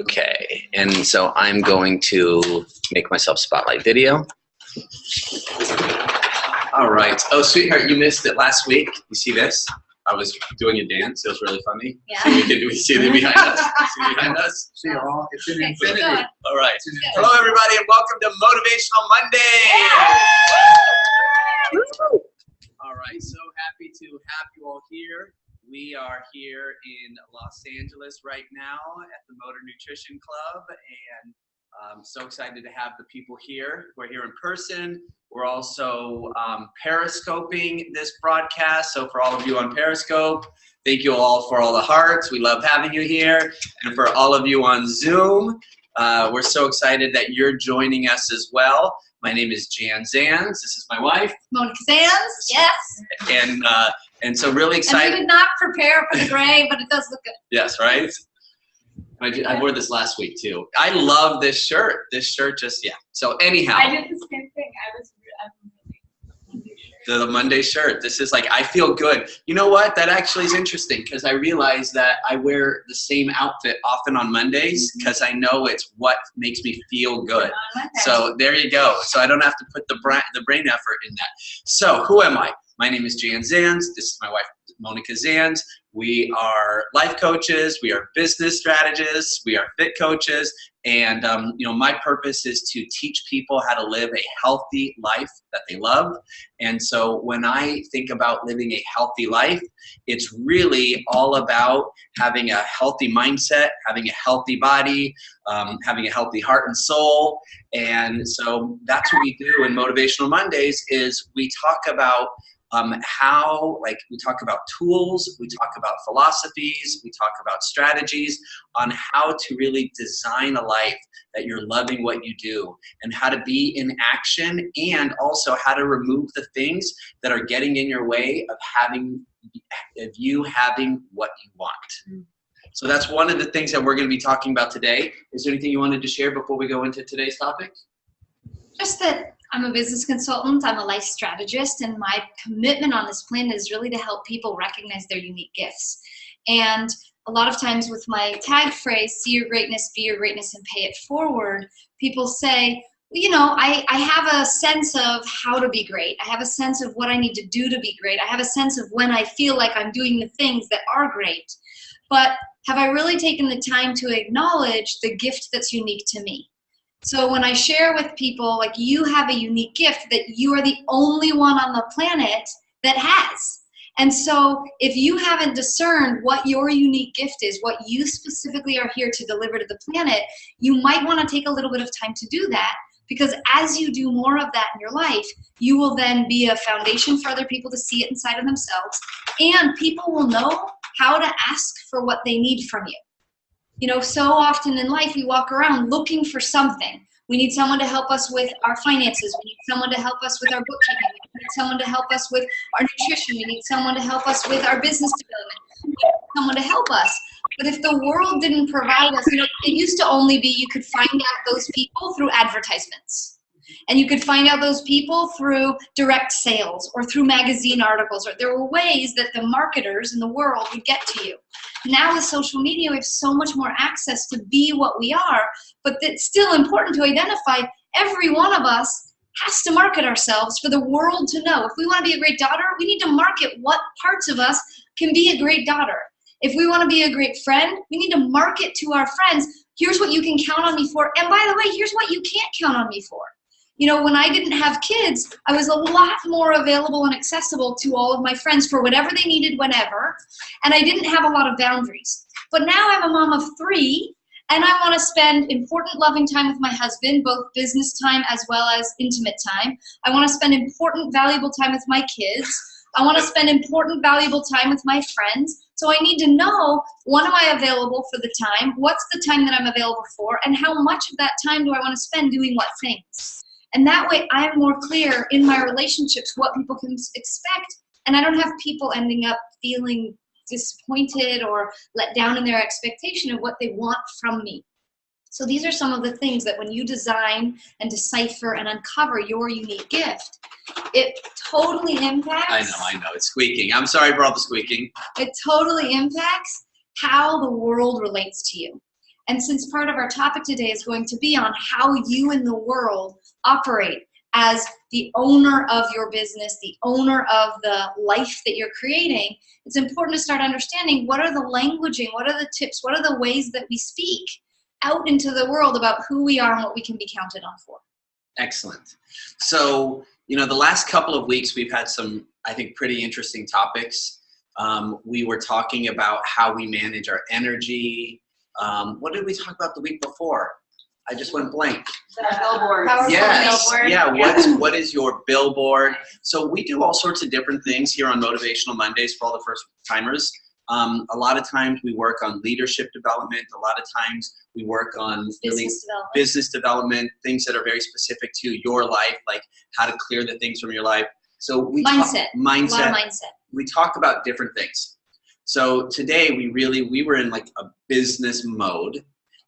Okay, and so I'm going to make myself spotlight video. All right. Oh, sweetheart, you missed it last week. You see this? I was doing a dance. It was really funny. Yeah. So we see it behind us. See behind us? See you all. It's an Okay, infinity. keep going. All right. It's an Hello, everybody, and welcome to Motivational Monday. All right. So happy to have you all here. We are here in Los Angeles right now at the Motor Nutrition Club, and I'm so excited to have the people here. We're here in person. We're also periscoping this broadcast. So for all of you on Periscope, thank you all for all the hearts. We love having you here. And for all of you on Zoom, we're so excited that you're joining us as well. My name is Jan Zans. This is my wife. Monica Sands, yes. And so really And excited. we did not prepare for the gray, but it does look good. Yes, right? I wore this last week too. I love this shirt. This shirt just, yeah. So anyhow. I did the same thing. I'm really The Monday shirt. This is like, I feel good. You know what? That actually is interesting because I realize that I wear the same outfit often on Mondays because I know it's what makes me feel good. So there you go. So I don't have to put the brain effort in that. So who am I? My name is Jan Zans. This is my wife, Monica Zans. We are life coaches. We are business strategists. We are fit coaches. And, my purpose is to teach people how to live a healthy life that they love. And so when I think about living a healthy life, it's really all about having a healthy mindset, having a healthy body, having a healthy heart and soul. And so that's what we do in Motivational Mondays is we talk about we talk about tools, we talk about philosophies, we talk about strategies on how to really design a life that you're loving what you do and how to be in action and also how to remove the things that are getting in your way of you having what you want. So that's one of the things that we're going to be talking about today. Is there anything you wanted to share before we go into today's topic? Just that I'm a business consultant, I'm a life strategist, and my commitment on this planet is really to help people recognize their unique gifts. And a lot of times with my tag phrase, see your greatness, be your greatness, and pay it forward, people say, I have a sense of how to be great. I have a sense of what I need to do to be great. I have a sense of when I feel like I'm doing the things that are great. But have I really taken the time to acknowledge the gift that's unique to me? So when I share with people, like, you have a unique gift that you are the only one on the planet that has. And so if you haven't discerned what your unique gift is, what you specifically are here to deliver to the planet, you might want to take a little bit of time to do that, because as you do more of that in your life, you will then be a foundation for other people to see it inside of themselves, and people will know how to ask for what they need from you. So often in life, we walk around looking for something. We need someone to help us with our finances. We need someone to help us with our bookkeeping. We need someone to help us with our nutrition. We need someone to help us with our business development. We need someone to help us. But if the world didn't provide us, it used to only be you could find out those people through advertisements. And you could find out those people through direct sales or through magazine articles. Or there were ways that the marketers in the world would get to you. Now with social media, we have so much more access to be what we are, but it's still important to identify every one of us has to market ourselves for the world to know. If we want to be a great daughter, we need to market what parts of us can be a great daughter. If we want to be a great friend, we need to market to our friends, here's what you can count on me for, and by the way, here's what you can't count on me for. When I didn't have kids, I was a lot more available and accessible to all of my friends for whatever they needed whenever, and I didn't have a lot of boundaries. But now I'm a mom of 3, and I want to spend important, loving time with my husband, both business time as well as intimate time. I want to spend important, valuable time with my kids. I want to spend important, valuable time with my friends. So I need to know, when am I available for the time? What's the time that I'm available for? And how much of that time do I want to spend doing what things? And that way I'm more clear in my relationships what people can expect, and I don't have people ending up feeling disappointed or let down in their expectation of what they want from me. So these are some of the things that when you design and decipher and uncover your unique gift, it totally impacts. I know, it's squeaking. I'm sorry for all the squeaking. It totally impacts how the world relates to you. And since part of our topic today is going to be on how you in the world operate as the owner of your business, the owner of the life that you're creating, it's important to start understanding what are the languaging, what are the tips, what are the ways that we speak out into the world about who we are and what we can be counted on for. Excellent. So, the last couple of weeks we've had some, I think, pretty interesting topics. We were talking about how we manage our energy. What did we talk about the week before? I just went blank. The billboard. Yes. Billboard. Yeah. What is your billboard? So we do all sorts of different things here on Motivational Mondays for all the first timers. A lot of times we work on leadership development. A lot of times we work on business development, things that are very specific to your life, like how to clear the things from your life. So we mindset. A lot of mindset. We talk about different things. So today we were in like a business mode.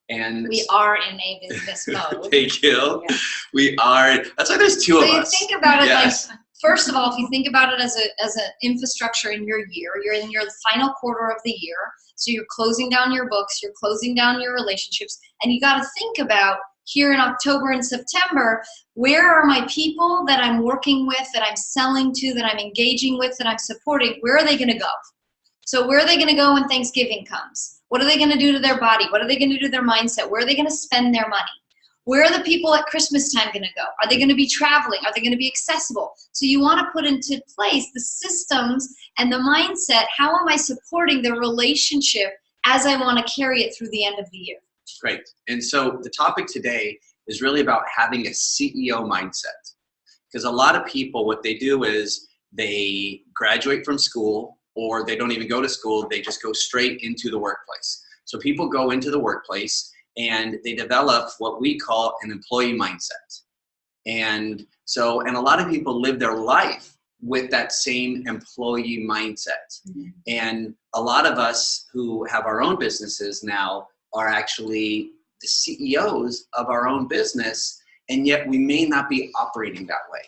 And we are in a business mode. Thank you. Yeah. We are. That's why there's two of us. So you think about it like, first of all, if you think about it as an infrastructure in your year, you're in your final quarter of the year. So you're closing down your books, you're closing down your relationships, and you got to think about here in October and September, where are my people that I'm working with, that I'm selling to, that I'm engaging with, that I'm supporting? Where are they going to go? So where are they going to go when Thanksgiving comes? What are they going to do to their body? What are they going to do to their mindset? Where are they going to spend their money? Where are the people at Christmas time going to go? Are they going to be traveling? Are they going to be accessible? So you want to put into place the systems and the mindset. How am I supporting the relationship as I want to carry it through the end of the year? Great. And so the topic today is really about having a CEO mindset. Because a lot of people, what they do is they graduate from school, or they don't even go to school, they just go straight into the workplace. So people go into the workplace and they develop what we call an employee mindset. And a lot of people live their life with that same employee mindset. Mm-hmm. And a lot of us who have our own businesses now are actually the CEOs of our own business, and yet we may not be operating that way.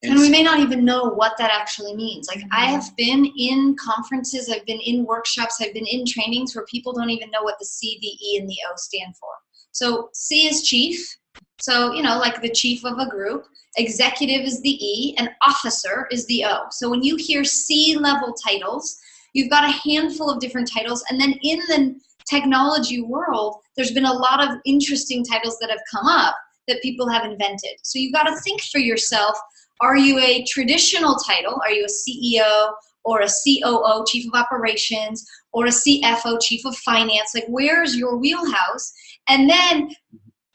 And we may not even know what that actually means. Like, I have been in conferences, I've been in workshops, I've been in trainings where people don't even know what the C, the E, and the O stand for. So C is chief. So, like the chief of a group. Executive is the E, and officer is the O. So when you hear C-level titles, you've got a handful of different titles. And then in the technology world, there's been a lot of interesting titles that have come up that people have invented. So you've got to think for yourself, are you a traditional title? Are you a CEO or a COO, Chief of Operations, or a CFO, Chief of Finance? Like, where's your wheelhouse? And then,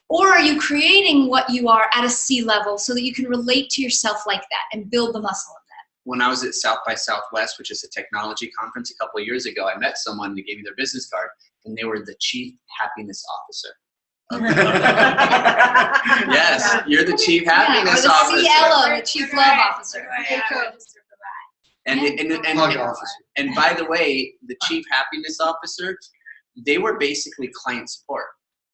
or are you creating what you are at a C level so that you can relate to yourself like that and build the muscle of that? When I was at South by Southwest, which is a technology conference a couple of years ago, I met someone who gave me their business card, and they were the Chief Happiness Officer. Yes, you're the Chief Happiness Officer. Or the CLO, the Chief Love Officer. And by the way, the Chief Happiness Officer, they were basically client support.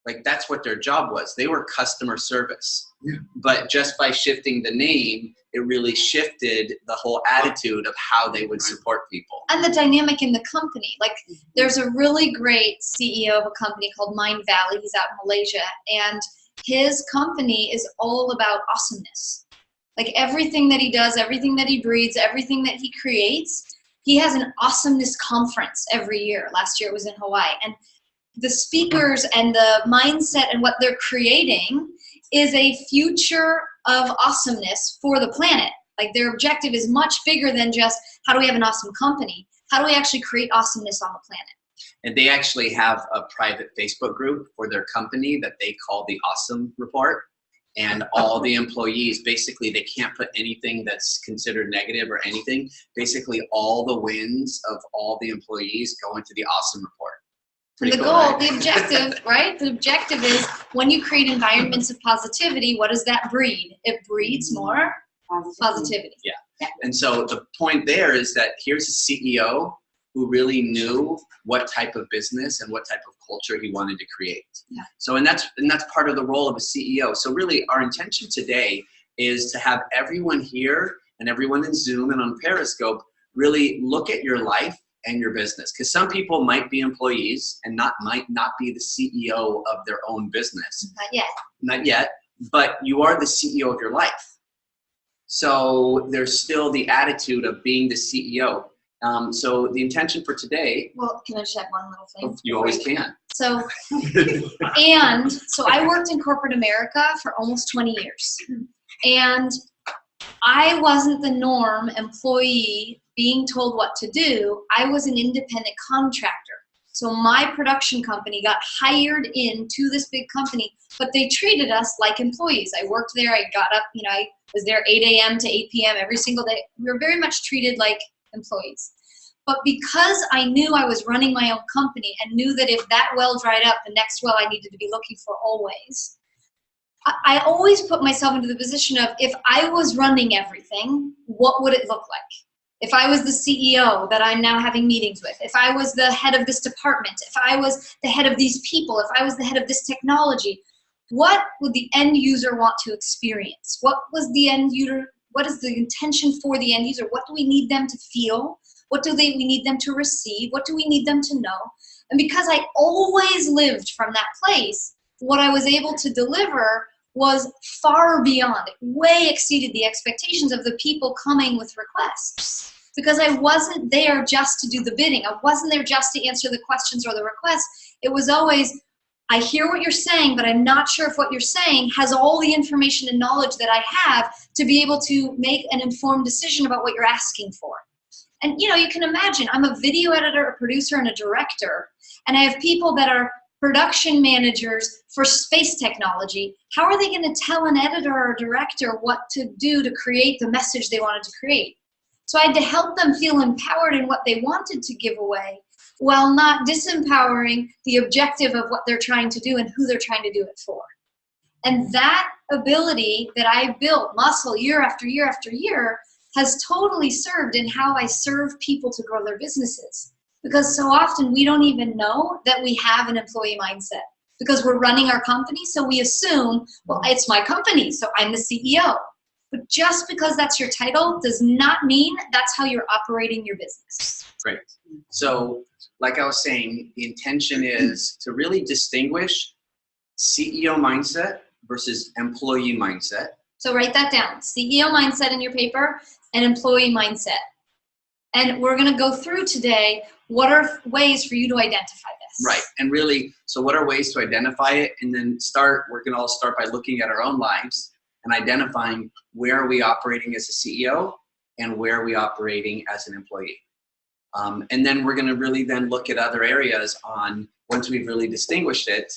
Like, that's what their job was. They were customer service. Yeah. But just by shifting the name, it really shifted the whole attitude of how they would support people. And the dynamic in the company. Like, there's a really great CEO of a company called Mind Valley. He's out in Malaysia. And his company is all about awesomeness. Like, everything that he does, everything that he breathes, everything that he creates, he has an awesomeness conference every year. Last year it was in Hawaii. And the speakers and the mindset and what they're creating is a future of awesomeness for the planet. Like, their objective is much bigger than just how do we have an awesome company? How do we actually create awesomeness on the planet? And they actually have a private Facebook group for their company that they call the Awesome Report. And all the employees, basically, they can't put anything that's considered negative or anything. Basically, all the wins of all the employees go into the Awesome Report. The goal, the objective, right? The objective is when you create environments of positivity, what does that breed? It breeds more positivity. Yeah. And so the point there is that here's a CEO who really knew what type of business and what type of culture he wanted to create. Yeah. So, and that's part of the role of a CEO. So really our intention today is to have everyone here and everyone in Zoom and on Periscope really look at your life and your business. Because some people might be employees and might not be the CEO of their own business. Not yet. Not yet, but you are the CEO of your life. So there's still the attitude of being the CEO. So the intention for today. Well, can I just add one little thing? You always can. So I worked in corporate America for almost 20 years. And I wasn't the norm employee being told what to do. I was an independent contractor. So my production company got hired into this big company, but they treated us like employees. I worked there. I got up, I was there 8 a.m. to 8 p.m. every single day. We were very much treated like employees. But because I knew I was running my own company and knew that if that well dried up, the next well I needed to be looking for always, I always put myself into the position of, if I was running everything, what would it look like? If I was the CEO that I'm now having meetings with, if I was the head of this department, if I was the head of these people, if I was the head of this technology, what would the end user want to experience? What was the end user? What is the intention for the end user? What do we need them to feel? What do we need them to receive? What do we need them to know? And because I always lived from that place, what I was able to deliver was far beyond, it way exceeded the expectations of the people coming with requests. Because I wasn't there just to do the bidding. I wasn't there just to answer the questions or the requests. It was always, I hear what you're saying, but I'm not sure if what you're saying has all the information and knowledge that I have to be able to make an informed decision about what you're asking for. And you can imagine, I'm a video editor, a producer, and a director, and I have people that are production managers for space technology. How are they going to tell an editor or a director what to do to create the message they wanted to create? So I had to help them feel empowered in what they wanted to give away, while not disempowering the objective of what they're trying to do and who they're trying to do it for. And that ability that I built muscle year after year after year has totally served in how I serve people to grow their businesses. Because so often we don't even know that we have an employee mindset because we're running our company. So we assume, well, it's my company, so I'm the CEO. But just because that's your title does not mean that's how you're operating your business. Great. So like I was saying, the intention is to really distinguish CEO mindset versus employee mindset. So write that down. CEO mindset in your paper and employee mindset. And we're going to go through today what are ways for you to identify this. Right. And really, so what are ways to identify it? And then we're going to all start by looking at our own lives and identifying where are we operating as a CEO and where are we operating as an employee. And then we're going to really then look at other areas once we've really distinguished it,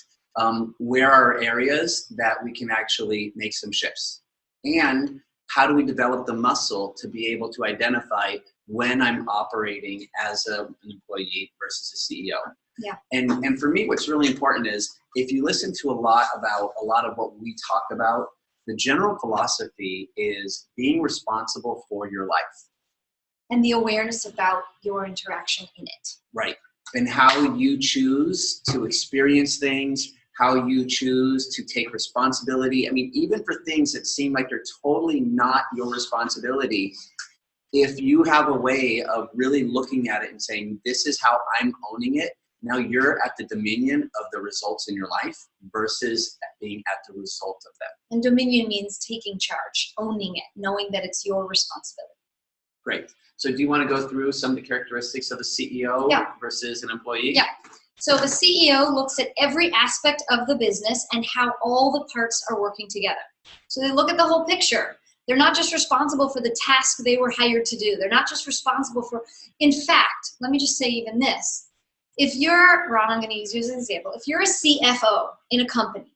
where are areas that we can actually make some shifts. And how do we develop the muscle to be able to identify when I'm operating as an employee versus a CEO? Yeah. And for me, what's really important is if you listen to a lot of what we talk about, the general philosophy is being responsible for your life. And the awareness about your interaction in it. Right. And how you choose to experience things, how you choose to take responsibility. I mean, even for things that seem like they're totally not your responsibility, if you have a way of really looking at it and saying, this is how I'm owning it, now you're at the dominion of the results in your life versus being at the result of them. And dominion means taking charge, owning it, knowing that it's your responsibility. Great. So do you want to go through some of the characteristics of a CEO versus an employee? Yeah. So the CEO looks at every aspect of the business and how all the parts are working together. So they look at the whole picture. They're not just responsible for the task they were hired to do. They're not just responsible for, in fact, let me just say even this. If you're, Ron, I'm going to use you as an example. If you're a CFO in a company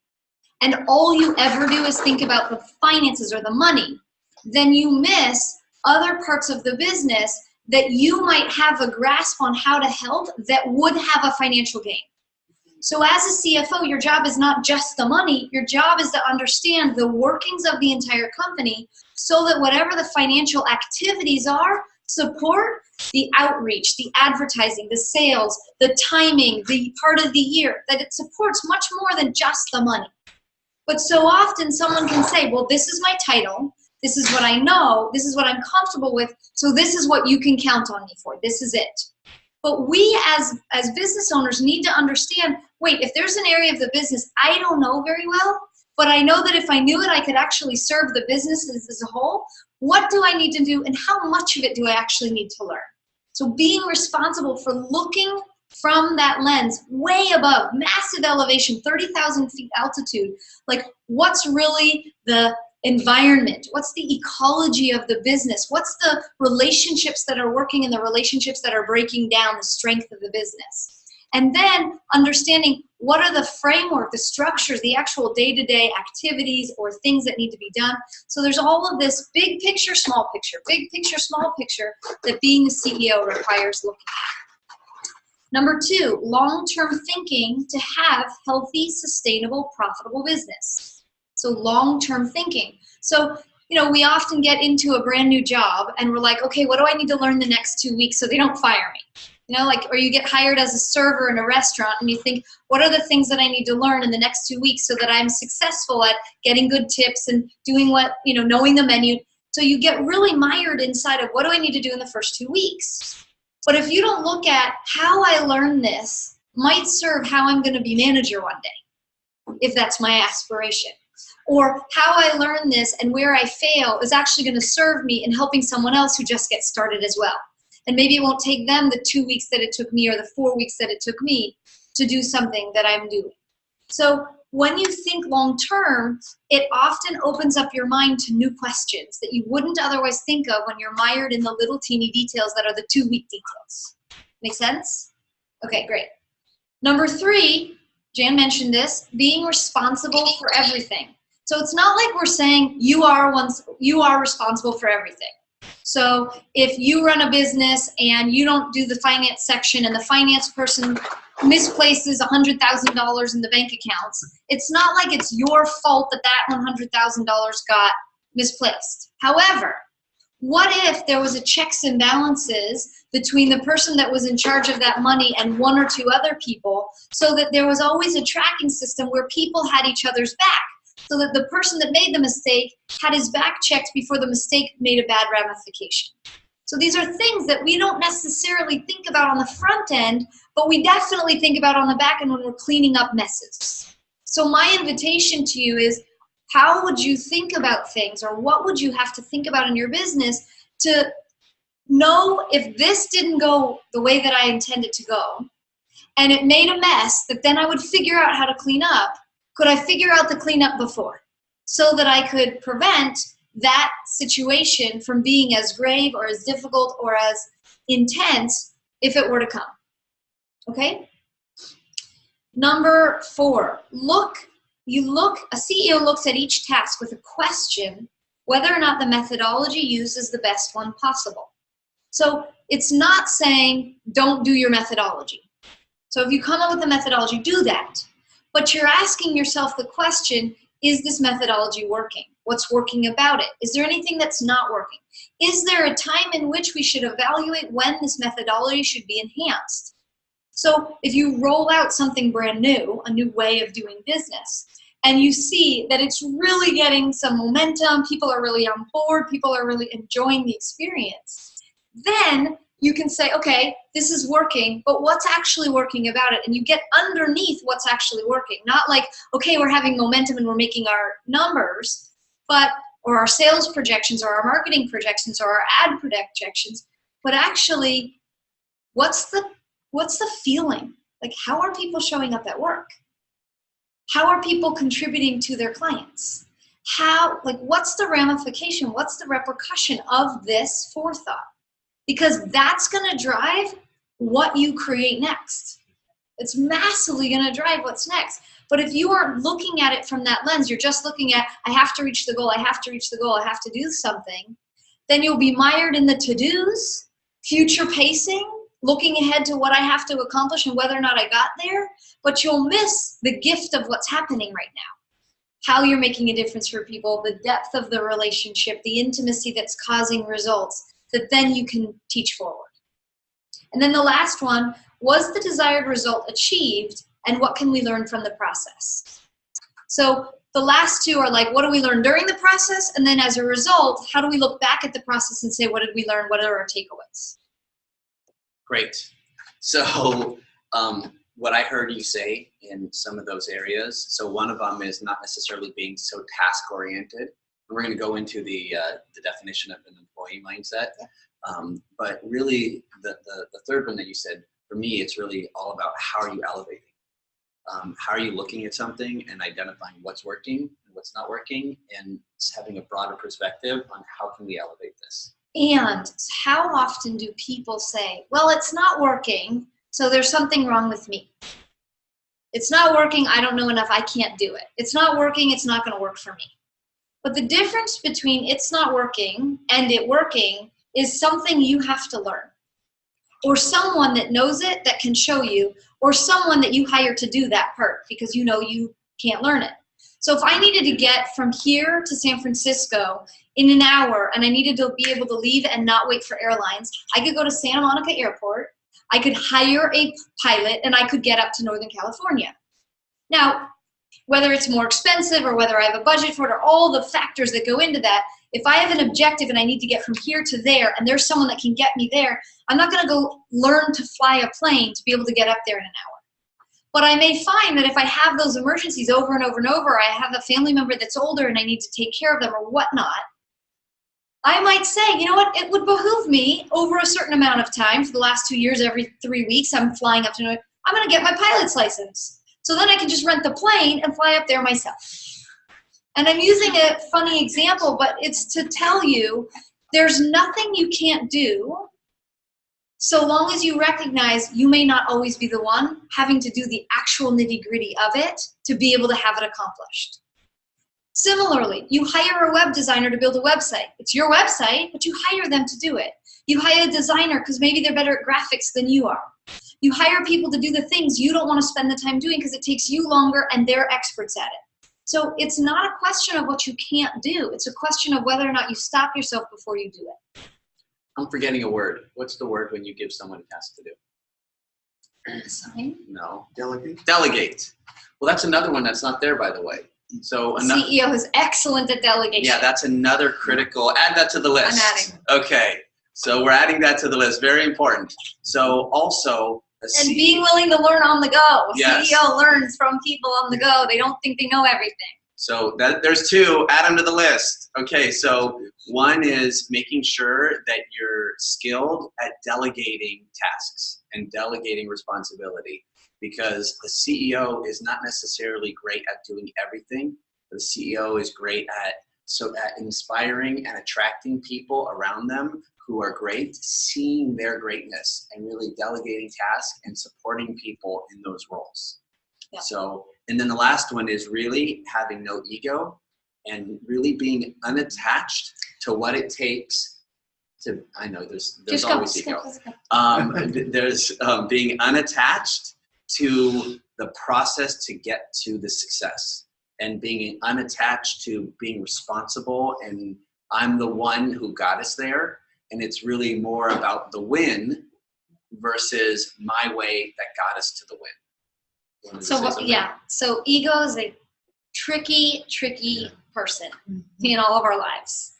and all you ever do is think about the finances or the money, then you miss other parts of the business that you might have a grasp on how to help that would have a financial gain. So as a CFO, your job is not just the money. Your job is to understand the workings of the entire company so that whatever the financial activities are, support the outreach, the advertising, the sales, the timing, the part of the year, that it supports much more than just the money. But so often someone can say, well, this is my title. This is what I know. This is what I'm comfortable with. So this is what you can count on me for. This is it. But we as business owners need to understand, wait, if there's an area of the business I don't know very well, but I know that if I knew it, I could actually serve the business as a whole, what do I need to do and how much of it do I actually need to learn? So being responsible for looking from that lens, way above, massive elevation, 30,000 feet altitude, like what's really the environment? What's the ecology of the business? What's the relationships that are working and the relationships that are breaking down the strength of the business? And then understanding what are the framework, the structures, the actual day-to-day activities or things that need to be done. So there's all of this big picture, small picture, big picture, small picture that being a CEO requires looking at. Number 2, long-term thinking to have healthy, sustainable, profitable business. So long-term thinking. So, we often get into a brand new job and we're like, okay, what do I need to learn the next 2 weeks so they don't fire me? Or you get hired as a server in a restaurant and you think, what are the things that I need to learn in the next 2 weeks so that I'm successful at getting good tips and doing knowing the menu. So you get really mired inside of what do I need to do in the first 2 weeks? But if you don't look at how I learn this might serve how I'm going to be manager one day, if that's my aspiration. Or how I learn this and where I fail is actually going to serve me in helping someone else who just gets started as well. And maybe it won't take them the 2 weeks that it took me or the 4 weeks that it took me to do something that I'm doing. So when you think long term, it often opens up your mind to new questions that you wouldn't otherwise think of when you're mired in the little teeny details that are the 2 week details. Make sense? Okay, great. Number 3, Jan mentioned this, being responsible for everything. So it's not like we're saying you are responsible for everything. So if you run a business and you don't do the finance section and the finance person misplaces $100,000 in the bank accounts, it's not like it's your fault that $100,000 got misplaced. However, what if there was a checks and balances between the person that was in charge of that money and 1 or 2 other people, so that there was always a tracking system where people had each other's back, so that the person that made the mistake had his back checked before the mistake made a bad ramification. So these are things that we don't necessarily think about on the front end, but we definitely think about on the back end when we're cleaning up messes. So my invitation to you is, how would you think about things, or what would you have to think about in your business to know if this didn't go the way that I intended to go, and it made a mess that then I would figure out how to clean up? Could I figure out the cleanup before so that I could prevent that situation from being as grave or as difficult or as intense if it were to come? Okay? Number 4, a CEO looks at each task with a question whether or not the methodology used is the best one possible. So it's not saying don't do your methodology. So if you come up with a methodology, do that. But you're asking yourself the question, is this methodology working? What's working about it? Is there anything that's not working? Is there a time in which we should evaluate when this methodology should be enhanced? So if you roll out something brand new, a new way of doing business, and you see that it's really getting some momentum, people are really on board, people are really enjoying the experience, then you can say, okay, this is working, but what's actually working about it? And you get underneath what's actually working. Not like, okay, we're having momentum and we're making our numbers, or our sales projections, or our marketing projections, or our ad projections, but actually, what's the feeling? Like, how are people showing up at work? How are people contributing to their clients? What's the ramification? What's the repercussion of this forethought? Because that's going to drive what you create next. It's massively going to drive what's next. But if you aren't looking at it from that lens, you're just looking at, I have to reach the goal, I have to reach the goal, I have to do something, then you'll be mired in the to-dos, future pacing, looking ahead to what I have to accomplish and whether or not I got there, but you'll miss the gift of what's happening right now. How you're making a difference for people, the depth of the relationship, the intimacy that's causing results that then you can teach forward. And then the last one, was the desired result achieved, and what can we learn from the process? So the last 2 are like, what do we learn during the process? And then as a result, how do we look back at the process and say, what did we learn? What are our takeaways? Great. So what I heard you say in some of those areas, so one of them is not necessarily being so task oriented. We're going to go into the definition of an employee mindset. But really the third one that you said, for me, it's really all about how are you elevating? How are you looking at something and identifying what's working and what's not working, and having a broader perspective on how can we elevate this? And how often do people say, well, it's not working, so there's something wrong with me. It's not working, I don't know enough, I can't do it. It's not working, it's not going to work for me. But the difference between it's not working and it working is something you have to learn. Or someone that knows it that can show you, or someone that you hire to do that part because you know you can't learn it. So if I needed to get from here to San Francisco in an hour and I needed to be able to leave and not wait for airlines, I could go to Santa Monica Airport, I could hire a pilot, and I could get up to Northern California. Now, whether it's more expensive or whether I have a budget for it or all the factors that go into that, if I have an objective and I need to get from here to there and there's someone that can get me there, I'm not going to go learn to fly a plane to be able to get up there in an hour. But I may find that if I have those emergencies over and over and over, I have a family member that's older and I need to take care of them or whatnot, I might say, you know what, it would behoove me over a certain amount of time. For the last 2 years, every 3 weeks, I'm flying up to New York. I'm going to get my pilot's license. So then I can just rent the plane and fly up there myself. And I'm using a funny example, but it's to tell you there's nothing you can't do so long as you recognize you may not always be the one having to do the actual nitty-gritty of it to be able to have it accomplished. Similarly, you hire a web designer to build a website. It's your website, but you hire them to do it. You hire a designer because maybe they're better at graphics than you are. You hire people to do the things you don't want to spend the time doing because it takes you longer and they're experts at it. So it's not a question of what you can't do. It's a question of whether or not you stop yourself before you do it. I'm forgetting a word. What's the word when you give someone a task to do? Assign? No. Delegate. Delegate. Well, that's another one that's not there, by the way. So another, CEO is excellent at delegation. yeah, that's another critical. Add that to the list. I'm adding. Okay. So we're adding that to the list. Very important. So also, And being willing to learn on the go. Yes. CEO learns from people on the go. They don't think they know everything. So there's two. Add them to the list. Okay. So one is making sure that you're skilled at delegating tasks and delegating responsibility, because the CEO is not necessarily great at doing everything. The CEO is great at inspiring and attracting people around them who are great, seeing their greatness and really delegating tasks and supporting people in those roles. Yeah. So, and then the last one is really having no ego and really being unattached to what it takes to, I know there's always ego. There's being unattached to the process to get to the success, and being unattached to being responsible and I'm the one who got us there. And it's really more about the win versus my way that got us to the win. So ego is a tricky person in all of our lives.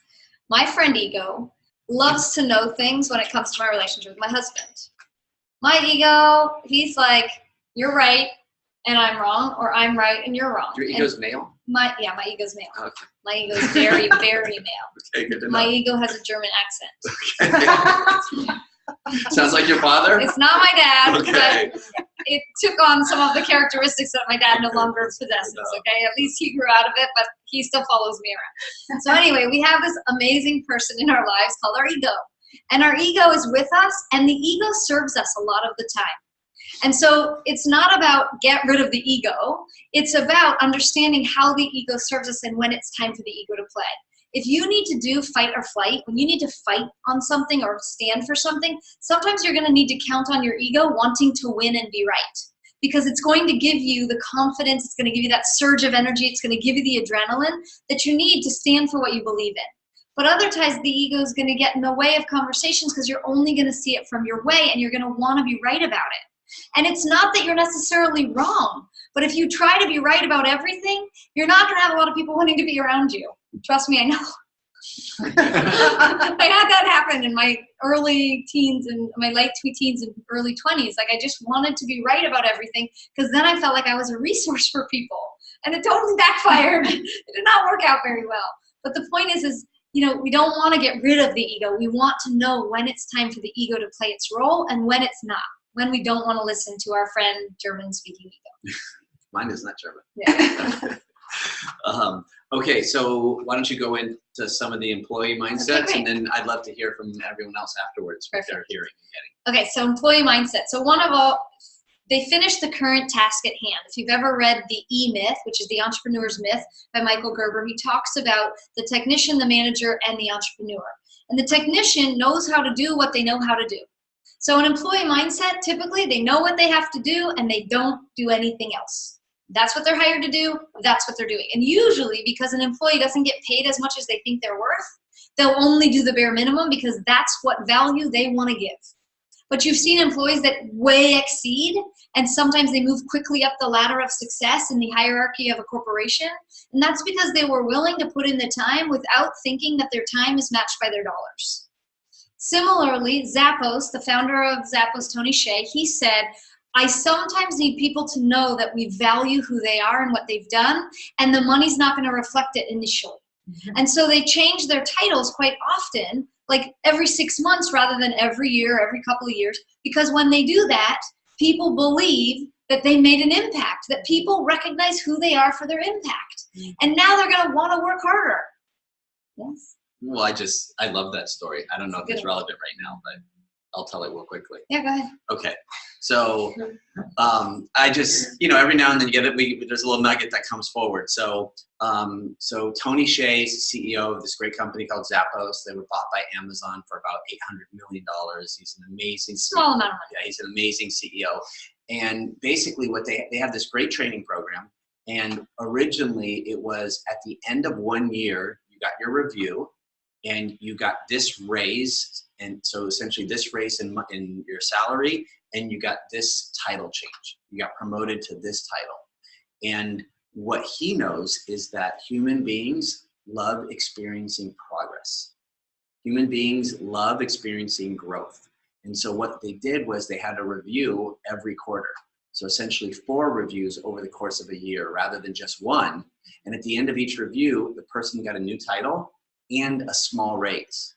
My friend ego loves to know things when it comes to my relationship with my husband. My ego, he's like, you're right and I'm wrong, or I'm right and you're wrong. Your ego's male? My ego's male. Okay. My ego is very, very male. Okay, good to know. My ego has a German accent. Okay. Sounds like your father? It's not my dad, Okay. but it took on some of the characteristics that my dad no longer possesses, okay? At least he grew out of it, but he still follows me around. So anyway, we have this amazing person in our lives called our ego. And our ego is with us, and the ego serves us a lot of the time. And so it's not about get rid of the ego. It's about understanding how the ego serves us and when it's time for the ego to play. If you need to do fight or flight, when you need to fight on something or stand for something, sometimes you're going to need to count on your ego wanting to win and be right. Because it's going to give you the confidence, it's going to give you that surge of energy, it's going to give you the adrenaline that you need to stand for what you believe in. But other times the ego is going to get in the way of conversations because you're only going to see it from your way and you're going to want to be right about it. And it's not that you're necessarily wrong, but if you try to be right about everything, you're not going to have a lot of people wanting to be around you. Trust me, I know. I had that happen in my early teens and my late teens and early 20s. Like I just wanted to be right about everything because then I felt like I was a resource for people, and it totally backfired. It did not work out very well. But the point is, you know, we don't want to get rid of the ego. We want to know when it's time for the ego to play its role and when it's not. When we don't want to listen to our friend German-speaking ego. Mine is not German. Yeah. Okay, so why don't you go into some of the employee mindsets, Okay, and then I'd love to hear from everyone else afterwards what they're hearing and getting. Okay, so employee mindset. So they finished the current task at hand. If you've ever read the E-Myth, which is the entrepreneur's myth by Michael Gerber, he talks about the technician, the manager, and the entrepreneur. And the technician knows how to do what they know how to do. So an employee mindset, typically they know what they have to do and they don't do anything else. That's what they're hired to do. That's what they're doing. And usually because an employee doesn't get paid as much as they think they're worth, they'll only do the bare minimum because that's what value they want to give. But you've seen employees that way exceed, and sometimes they move quickly up the ladder of success in the hierarchy of a corporation. And that's because they were willing to put in the time without thinking that their time is matched by their dollars. Similarly, Zappos, the founder of Zappos, Tony Hsieh, he said, I sometimes need people to know that we value who they are and what they've done, and the money's not going to reflect it initially. Mm-hmm. And so they change their titles quite often, like every 6 months rather than every year, every couple of years, because when they do that, people believe that they made an impact, that people recognize who they are for their impact. Mm-hmm. And now they're going to want to work harder. Yes. Well, I love that story. I don't know if it's relevant right now, but I'll tell it real quickly. Yeah, go ahead. Okay. So I just, every now and then you get it. There's a little nugget that comes forward. So Tony Hsieh is the CEO of this great company called Zappos. They were bought by Amazon for about $800 million. He's an amazing small amount of money. Yeah, he's an amazing CEO. And basically what they have this great training program. And originally it was at the end of 1 year, you got your review and you got this raise. And so essentially this raise in your salary, and you got this title change. You got promoted to this title. And what he knows is that human beings love experiencing progress. Human beings love experiencing growth. And so what they did was they had a review every quarter. So essentially 4 reviews over the course of a year rather than just 1. And at the end of each review, the person got a new title and a small raise.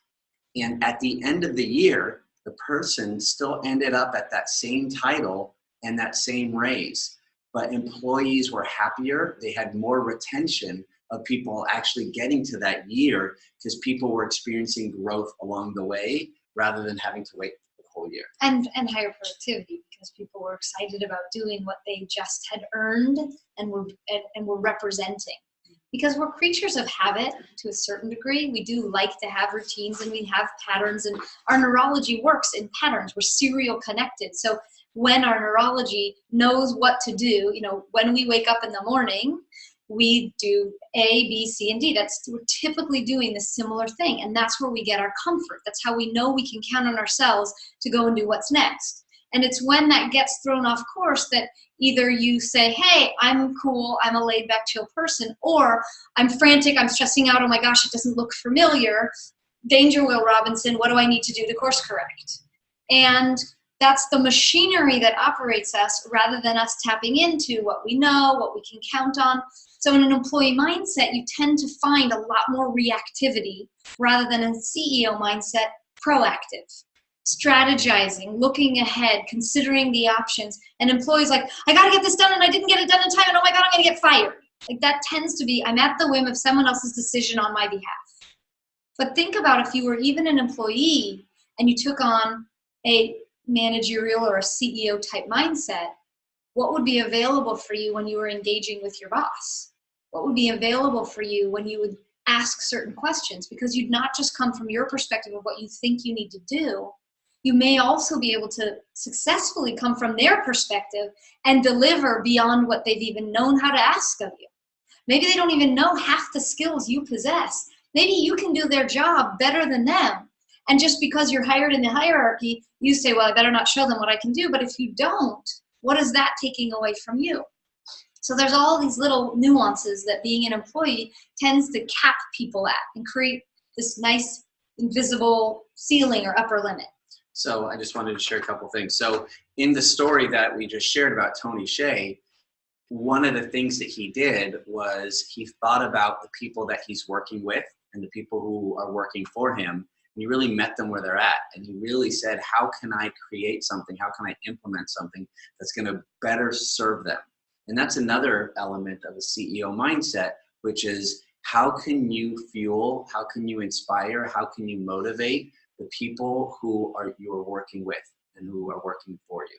And at the end of the year, the person still ended up at that same title and that same raise. But employees were happier. They had more retention of people actually getting to that year because people were experiencing growth along the way rather than having to wait the whole year. And higher productivity because people were excited about doing what they just had earned and were representing. Because we're creatures of habit to a certain degree. We do like to have routines and we have patterns, and our neurology works in patterns. We're serial connected. So when our neurology knows what to do, when we wake up in the morning, we do A, B, C, and D. We're typically doing the similar thing, and that's where we get our comfort. That's how we know we can count on ourselves to go and do what's next. And it's when that gets thrown off course that either you say, hey, I'm cool, I'm a laid back, chill person, or I'm frantic, I'm stressing out, oh my gosh, it doesn't look familiar. Danger, Will Robinson, what do I need to do to course correct? And that's the machinery that operates us rather than us tapping into what we know, what we can count on. So in an employee mindset, you tend to find a lot more reactivity rather than a CEO mindset, proactive. Strategizing, looking ahead, considering the options, and employees like, I gotta get this done and I didn't get it done in time and oh my God, I'm gonna get fired. Like that tends to be, I'm at the whim of someone else's decision on my behalf. But think about if you were even an employee and you took on a managerial or a CEO type mindset, what would be available for you when you were engaging with your boss? What would be available for you when you would ask certain questions? Because you'd not just come from your perspective of what you think you need to do. You may also be able to successfully come from their perspective and deliver beyond what they've even known how to ask of you. Maybe they don't even know half the skills you possess. Maybe you can do their job better than them. And just because you're hired in the hierarchy, you say, well, I better not show them what I can do. But if you don't, what is that taking away from you? So there's all these little nuances that being an employee tends to cap people at and create this nice invisible ceiling or upper limit. So I just wanted to share a couple things. So in the story that we just shared about Tony Hsieh, one of the things that he did was he thought about the people that he's working with and the people who are working for him. And he really met them where they're at. And he really said, how can I create something? How can I implement something that's going to better serve them? And that's another element of a CEO mindset, which is how can you fuel, how can you inspire, how can you motivate the people who you are working with and who are working for you.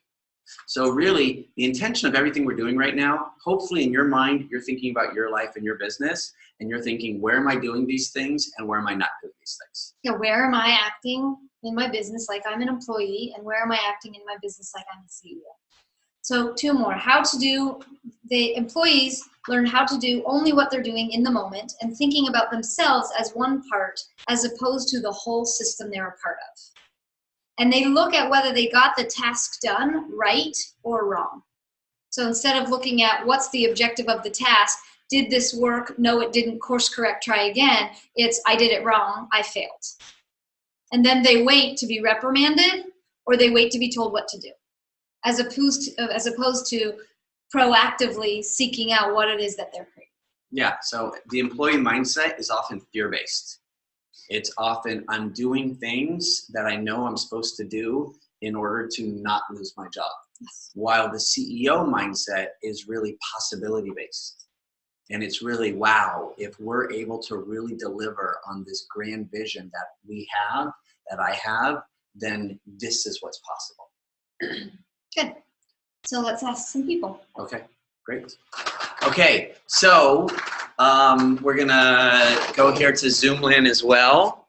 So really, the intention of everything we're doing right now, hopefully in your mind, you're thinking about your life and your business, and you're thinking, where am I doing these things and where am I not doing these things? Yeah, where am I acting in my business like I'm an employee, and where am I acting in my business like I'm a CEO? So 2 more. How to do, the employees learn how to do only what they're doing in the moment and thinking about themselves as one part as opposed to the whole system they're a part of. And they look at whether they got the task done right or wrong. So instead of looking at what's the objective of the task, did this work? No, it didn't. Course correct, try again. It's I did it wrong, I failed. And then they wait to be reprimanded or they wait to be told what to do, as opposed to proactively seeking out what it is that they're creating. Yeah, so the employee mindset is often fear-based. It's often I'm doing things that I know I'm supposed to do in order to not lose my job. Yes. While the CEO mindset is really possibility-based. And it's really, wow, if we're able to really deliver on this grand vision that we have, that I have, then this is what's possible. Good. So let's ask some people. Okay, great. Okay, so we're gonna go here to Zoomland as well.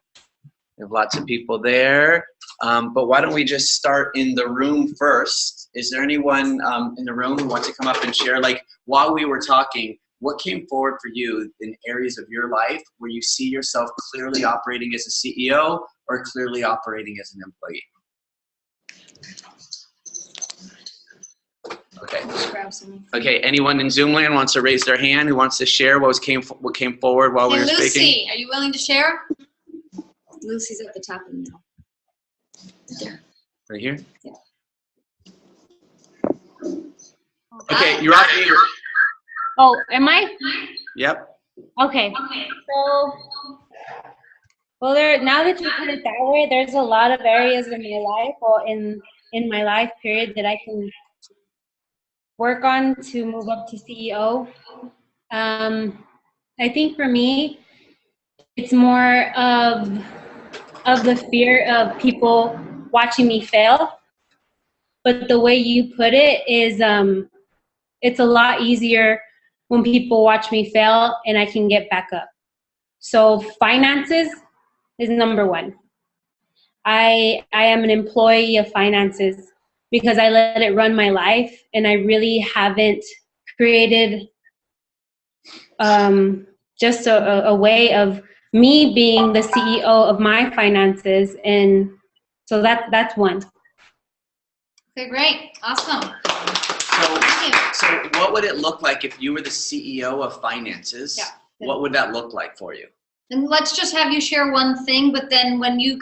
We have lots of people there, but why don't we just start in the room first? Is there anyone in the room who wants to come up and share, like while we were talking, what came forward for you in areas of your life where you see yourself clearly operating as a CEO or clearly operating as an employee? Okay. Okay. Anyone in Zoomland wants to raise their hand? Who wants to share what came forward while we were Lucy, speaking? are you willing to share? Lucy's at the top of the middle. There. Right here. Yeah. Okay, you're up here. Oh, am I? Yep. Okay. So, well, now that you put it that way, there's a lot of areas in my life, or in my life period, that I can work on to move up to CEO. I think for me, it's more of the fear of people watching me fail. But the way you put it is, it's a lot easier when people watch me fail and I can get back up. So finances is number 1. I am an employee of finances because I let it run my life, and I really haven't created just a way of me being the CEO of my finances. And so that's 1. Okay, great. Awesome. So what would it look like if you were the CEO of finances? Yeah. What would that look like for you? And let's just have you share one thing, but then when you're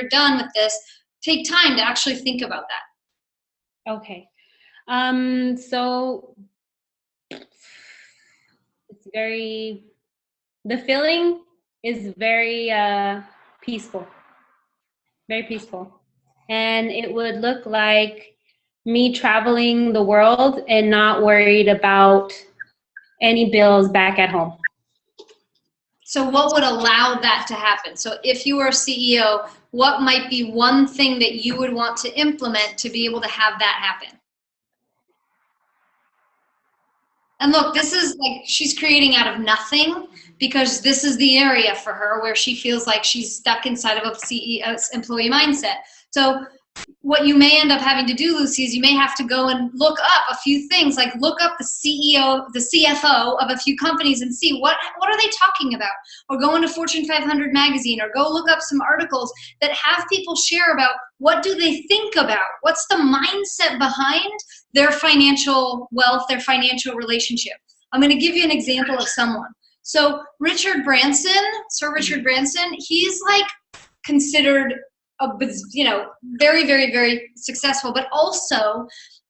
done with this, take time to actually think about that. Okay. So it's the feeling is very peaceful, very peaceful. And it would look like me traveling the world and not worried about any bills back at home. So what would allow that to happen? So if you were a CEO, what might be one thing that you would want to implement to be able to have that happen? And look, this is like she's creating out of nothing, because this is the area for her where she feels like she's stuck inside of a CEO's employee mindset. So what you may end up having to do, Lucy, is you may have to go and look up a few things, like look up the CEO, the CFO of a few companies and see what are they talking about, or go into Fortune 500 magazine, or go look up some articles that have people share about what do they think about, what's the mindset behind their financial wealth, their financial relationship. I'm going to give you an example of someone. So Richard Branson, Sir Richard Branson, he's like considered very, very, very successful, but also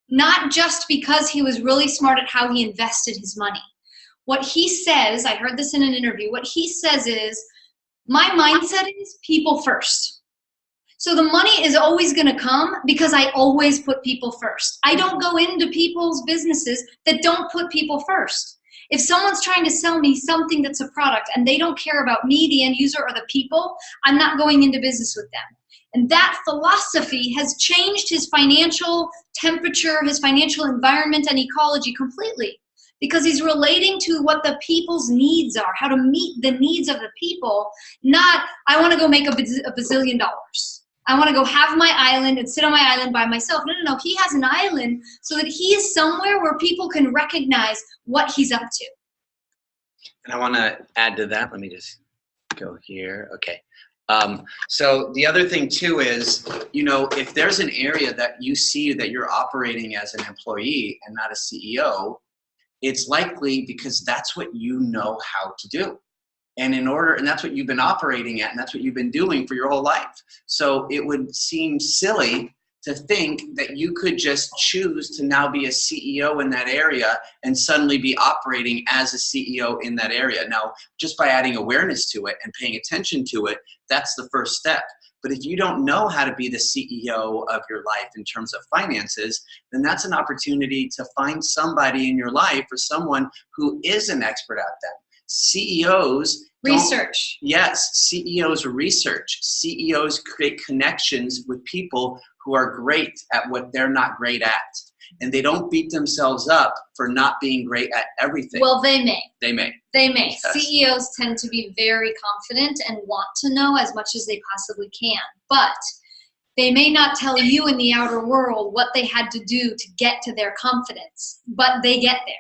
not just because he was really smart at how he invested his money. What he says, I heard this in an interview, what he says is, my mindset is people first. So the money is always going to come because I always put people first. I don't go into people's businesses that don't put people first. If someone's trying to sell me something that's a product and they don't care about me, the end user, or the people, I'm not going into business with them. And that philosophy has changed his financial temperature, his financial environment and ecology completely, because he's relating to what the people's needs are, how to meet the needs of the people, not, I want to go make a bazillion dollars. I want to go have my island and sit on my island by myself. No. He has an island so that he is somewhere where people can recognize what he's up to. And I want to add to that. Let me just go here. Okay. So the other thing too is, if there's an area that you see that you're operating as an employee and not a CEO, it's likely because that's what you know how to do. And that's what you've been operating at, and that's what you've been doing for your whole life. So it would seem silly to think that you could just choose to now be a CEO in that area and suddenly be operating as a CEO in that area. Now, just by adding awareness to it and paying attention to it, that's the first step. But if you don't know how to be the CEO of your life in terms of finances, then that's an opportunity to find somebody in your life or someone who is an expert at them. CEOs research. Yes, CEOs research. CEOs create connections with people who are great at what they're not great at. And they don't beat themselves up for not being great at everything. Well, they may. They may. They may. Yes. CEOs tend to be very confident and want to know as much as they possibly can. But they may not tell you in the outer world what they had to do to get to their confidence. But they get there.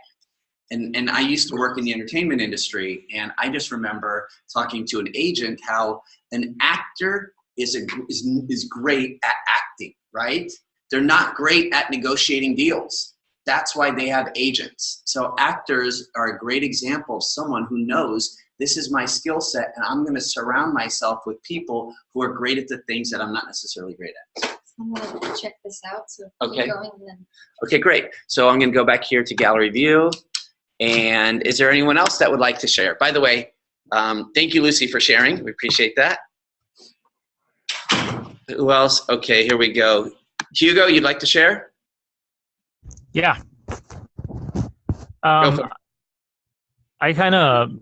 And I used to work in the entertainment industry, and I just remember talking to an agent how an actor is great at acting, right? They're not great at negotiating deals. That's why they have agents. So actors are a great example of someone who knows this is my skill set, and I'm going to surround myself with people who are great at the things that I'm not necessarily great at. I'm going to check this out. So okay. Keep going then. Okay, great. So I'm going to go back here to gallery view. And is there anyone else that would like to share? By the way, thank you, Lucy, for sharing. We appreciate that. Who else? Okay, here we go. Hugo, you'd like to share? Yeah. I kind of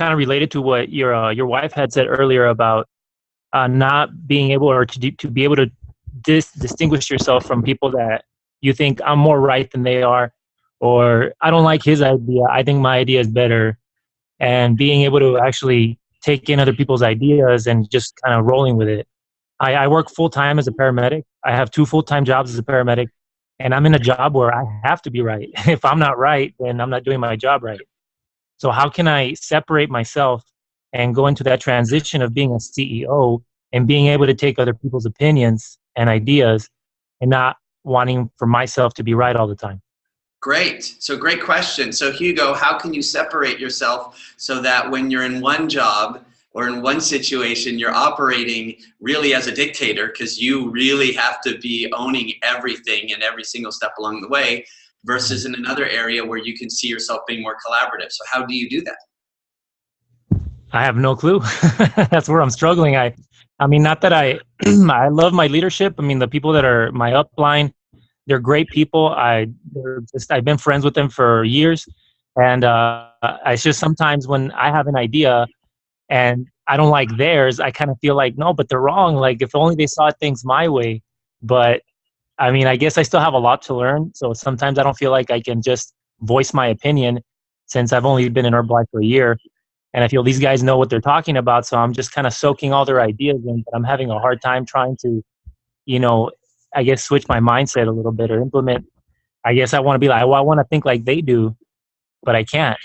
related to what your wife had said earlier about not being able or to be able to distinguish yourself from people that you think I'm more right than they are. Or I don't like his idea, I think my idea is better. And being able to actually take in other people's ideas and just kind of rolling with it. I work full-time as a paramedic. I have 2 full-time jobs as a paramedic. And I'm in a job where I have to be right. If I'm not right, then I'm not doing my job right. So how can I separate myself and go into that transition of being a CEO and being able to take other people's opinions and ideas and not wanting for myself to be right all the time? Great. So great question. So Hugo, how can you separate yourself so that when you're in one job or in one situation, you're operating really as a dictator because you really have to be owning everything and every single step along the way, versus in another area where you can see yourself being more collaborative? So how do you do that? I have no clue. That's where I'm struggling. I mean, not that I love my leadership. I mean, the people that are my upline, they're great people. I've been friends with them for years. And it's just sometimes when I have an idea and I don't like theirs, I kind of feel like, no, but they're wrong. Like, if only they saw things my way. But I mean, I guess I still have a lot to learn. So sometimes I don't feel like I can just voice my opinion since I've only been in Herbalife for a year. And I feel these guys know what they're talking about. So I'm just kind of soaking all their ideas in, but I'm having a hard time trying to, I guess, switch my mindset a little bit or implement. I guess I want to be like, well, I want to think like they do, but I can't.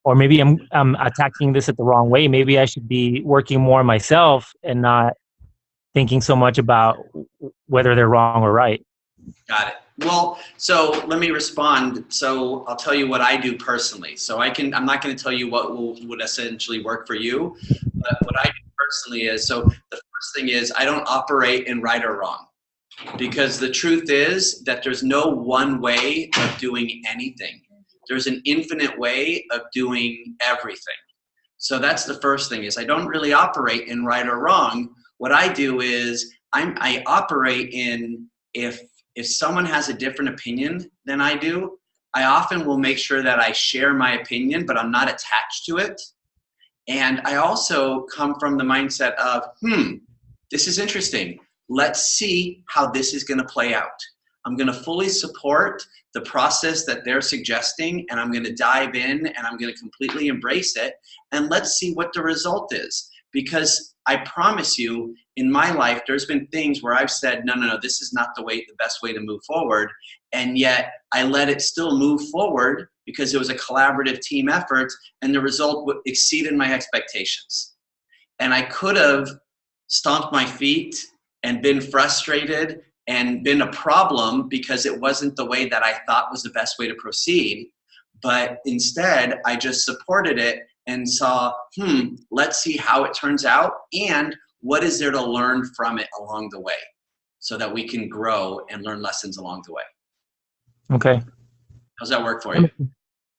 Or maybe I'm attacking this at the wrong way. Maybe I should be working more on myself and not thinking so much about whether they're wrong or right. Got it. Well, so let me respond. So I'll tell you what I do personally. So I'm not going to tell you what would essentially work for you, but what I do personally is, so the first thing is I don't operate in right or wrong, because the truth is that there's no one way of doing anything. There's an infinite way of doing everything. So that's the first thing, is I don't really operate in right or wrong. What I do is I operate in, if someone has a different opinion than I do, I often will make sure that I share my opinion, but I'm not attached to it. And I also come from the mindset of, this is interesting. Let's see how this is going to play out. I'm going to fully support the process that they're suggesting, and I'm going to dive in and I'm going to completely embrace it. And let's see what the result is. Because I promise you, in my life, there's been things where I've said, no, this is not the best way to move forward. And yet I let it still move forward because it was a collaborative team effort, and the result exceeded my expectations. And I could have stomped my feet and been frustrated and been a problem because it wasn't the way that I thought was the best way to proceed. But instead, I just supported it and saw, let's see how it turns out and what is there to learn from it along the way, so that we can grow and learn lessons along the way. Okay. How's that work for you?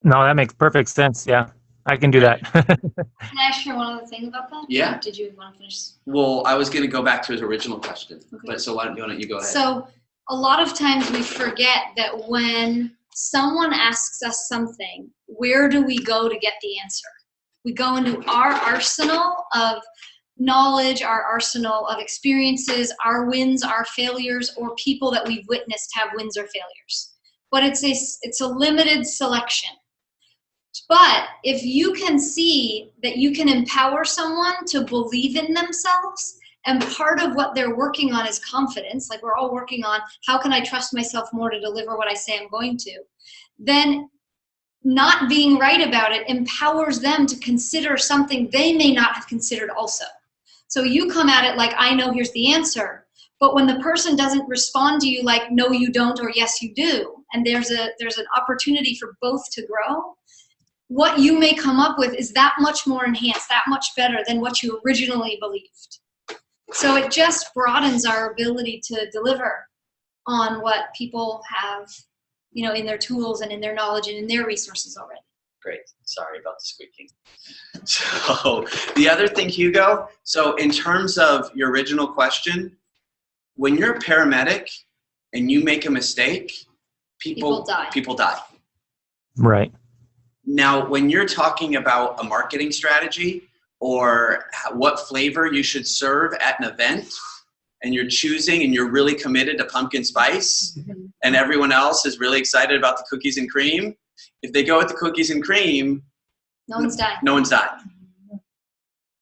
No, that makes perfect sense. Yeah, I can do that. Can I share one other thing about that? Yeah. Or did you want to finish? Well, I was going to go back to his original question, Okay. but so why don't you go ahead? So a lot of times we forget that when someone asks us something, where do we go to get the answer? We go into our arsenal of knowledge, our arsenal of experiences, our wins, our failures, or people that we've witnessed have wins or failures. But it's a limited selection. But if you can see that you can empower someone to believe in themselves, and part of what they're working on is confidence, like we're all working on how can I trust myself more to deliver what I say I'm going to, then not being right about it empowers them to consider something they may not have considered also. So you come at it like, I know here's the answer, but when the person doesn't respond to you like, no, you don't, or yes, you do, and there's an opportunity for both to grow, what you may come up with is that much more enhanced, that much better than what you originally believed. So it just broadens our ability to deliver on what people have, in their tools and in their knowledge and in their resources already. Great. Sorry about the squeaking. So the other thing, Hugo, so in terms of your original question, when you're a paramedic and you make a mistake, people die. Right. Now, when you're talking about a marketing strategy or what flavor you should serve at an event, and you're choosing and you're really committed to pumpkin spice, and everyone else is really excited about the cookies and cream, if they go with the cookies and cream, no one's dying. No one's dying.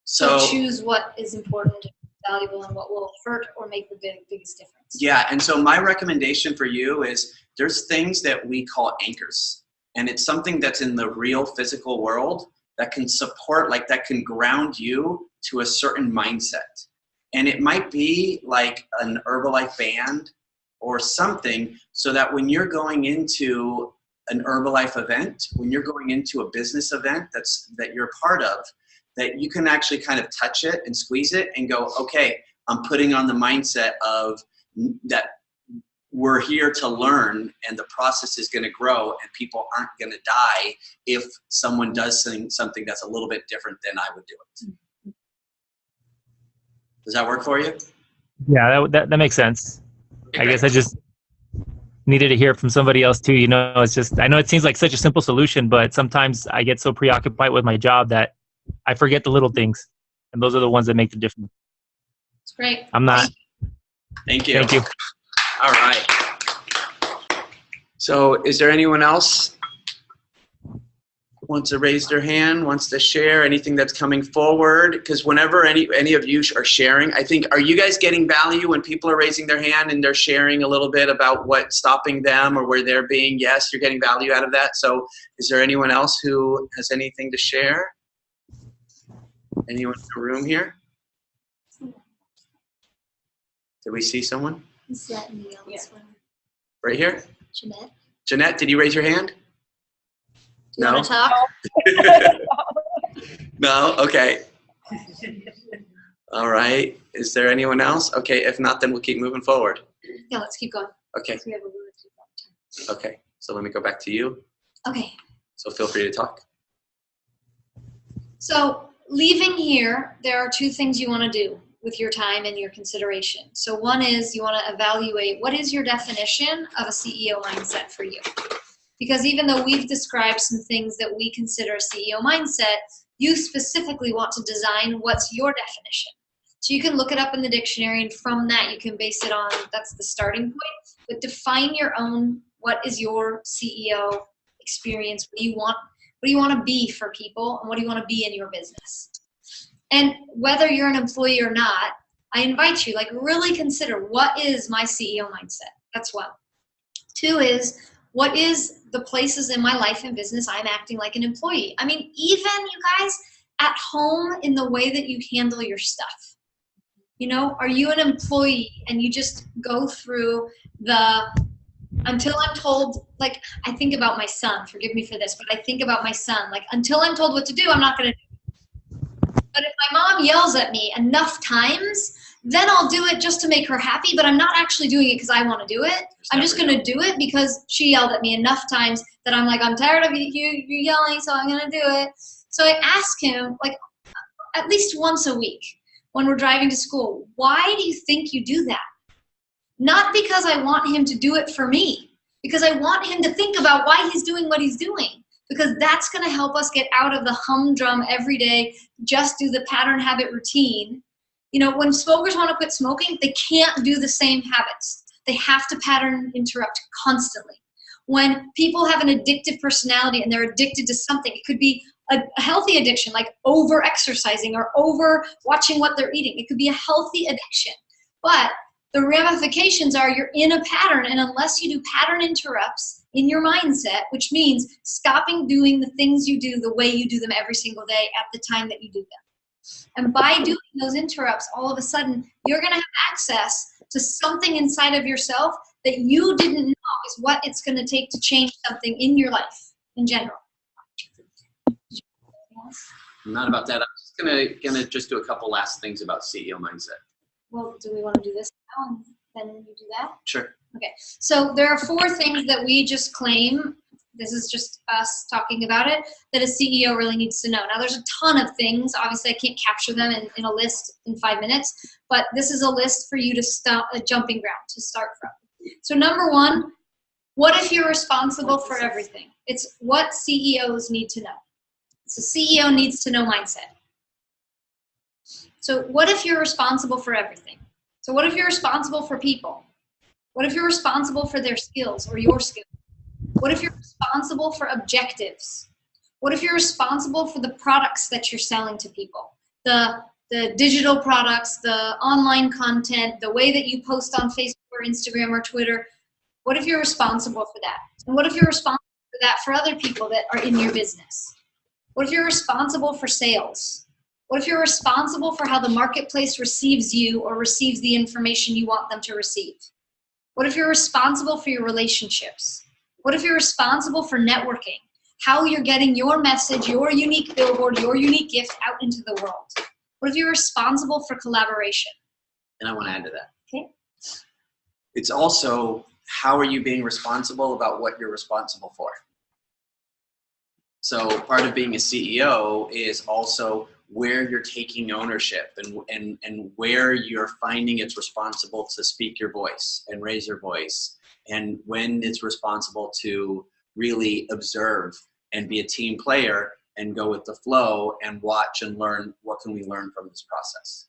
So choose what is important and valuable and what will hurt or make the biggest difference. Yeah, and so my recommendation for you is there's things that we call anchors. And it's something that's in the real physical world that can support, like that can ground you to a certain mindset. And it might be like an Herbalife band or something, so that when you're going into an Herbalife event, when you're going into a business event that you're part of, that you can actually kind of touch it and squeeze it and go, okay, I'm putting on the mindset of that we're here to learn and the process is going to grow and people aren't going to die if someone does something that's a little bit different than I would do it. Does that work for you? Yeah, that makes sense. Okay, I guess I just needed to hear from somebody else too. It's just, I know it seems like such a simple solution, but sometimes I get so preoccupied with my job that I forget the little things. And those are the ones that make the difference. It's great. I'm not. Thank you. Thank you. All right. So is there anyone else wants to raise their hand, wants to share anything that's coming forward? Because whenever any of you are sharing, I think, are you guys getting value when people are raising their hand and they're sharing a little bit about what's stopping them or where they're being? Yes, you're getting value out of that. So is there anyone else who has anything to share? Anyone in the room here? Did we see someone? Is that in the other one? Right here. Jeanette, Jeanette, did you raise your hand? do you want to talk? No? Okay. All right. Is there anyone else? Okay, if not, then we'll keep moving forward. Yeah, let's keep going. Okay. We have a little bit of time. Okay. So let me go back to you. Okay. So feel free to talk. So leaving here, there are two things you want to do with your time and your consideration. So one is you want to evaluate what is your definition of a CEO mindset for you. Because even though we've described some things that we consider a CEO mindset, you specifically want to design what's your definition. So you can look it up in the dictionary, and from that you can base it on, that's the starting point. But define your own, what is your CEO experience? What do you want to be for people, and what do you want to be in your business? And whether you're an employee or not, I invite you, like, really consider, what is my CEO mindset? That's one. Two is, what is the places in my life and business I'm acting like an employee? I mean, even you guys at home, in the way that you handle your stuff. You know, are you an employee and you just go through the, until I'm told, like, I think about my son, forgive me for this, but I think about my son, like, until I'm told what to do, I'm not going to do it. But if my mom yells at me enough times, then I'll do it just to make her happy, but I'm not actually doing it because I want to do it. I'm just going to do it because she yelled at me enough times that I'm like, I'm tired of you yelling, so I'm going to do it. So I ask him, like, at least once a week when we're driving to school, why do you think you do that? Not because I want him to do it for me, because I want him to think about why he's doing what he's doing, because that's going to help us get out of the humdrum every day, just do the pattern habit routine. You know, when smokers want to quit smoking, they can't do the same habits. They have to pattern interrupt constantly. When people have an addictive personality and they're addicted to something, it could be a healthy addiction, like over exercising or over watching what they're eating. It could be a healthy addiction. But the ramifications are you're in a pattern, and unless you do pattern interrupts in your mindset, which means stopping doing the things you do the way you do them every single day at the time that you do them. And by doing those interrupts, all of a sudden, you're going to have access to something inside of yourself that you didn't know is what it's going to take to change something in your life in general. Not about that. I'm just gonna just do a couple last things about CEO mindset. Well, do we want to do this now and then you do that? Sure. Okay. So there are 4 things that we just claim, this is just us talking about it, that a CEO really needs to know. Now, there's a ton of things. Obviously, I can't capture them in a list in 5 minutes, but this is a list for you to start, a jumping ground to start from. So number 1, what if you're responsible for everything? It's what CEOs need to know. So CEO needs to know mindset. So what if you're responsible for everything? So what if you're responsible for people? What if you're responsible for their skills or your skills? What if you're responsible for objectives? What if you're responsible for the products that you're selling to people? The digital products, the online content, the way that you post on Facebook or Instagram or Twitter. What if you're responsible for that? And what if you're responsible for that for other people that are in your business? What if you're responsible for sales? What if you're responsible for how the marketplace receives you or receives the information you want them to receive? What if you're responsible for your relationships? What if you're responsible for networking? How you're getting your message, your unique billboard, your unique gift out into the world? What if you're responsible for collaboration? And I want to add to that. Okay. It's also, how are you being responsible about what you're responsible for? So part of being a CEO is also where you're taking ownership and where you're finding it's responsible to speak your voice and raise your voice, and when it's responsible to really observe and be a team player and go with the flow and watch and learn, what can we learn from this process?